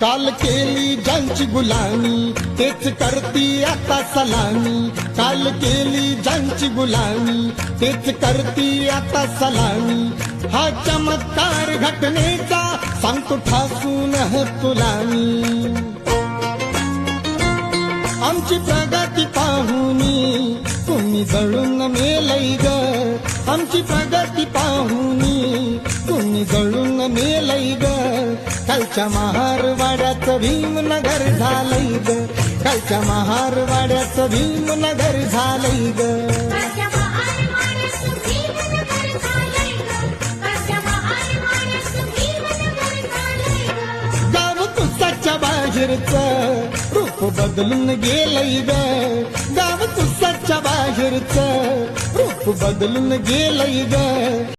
काल केली ज्यांची गुलामी तेच करती आता सलामी. काल केली ज्यांची गुलामी तेच करती आता सलामी. हा चमत्कार घटनेचा सांगतो ठासून तुला मी. आमची प्रगती पाहुनी तुम्ही जळून मेलई ग. आमची प्रगती पाहुनी तुम्ही जळून मेलई ग. कालच्या महारवाड्याचं भीमनगर झालंय ग. कालच्या महारवाड्याचं भीमनगर झालंय ग. गाव तुसाच्या बाहेरचं रूप बदलून गेलंय ग. गाव तुसाच्या बाहेरचं रूप बदलून गेलंय ग.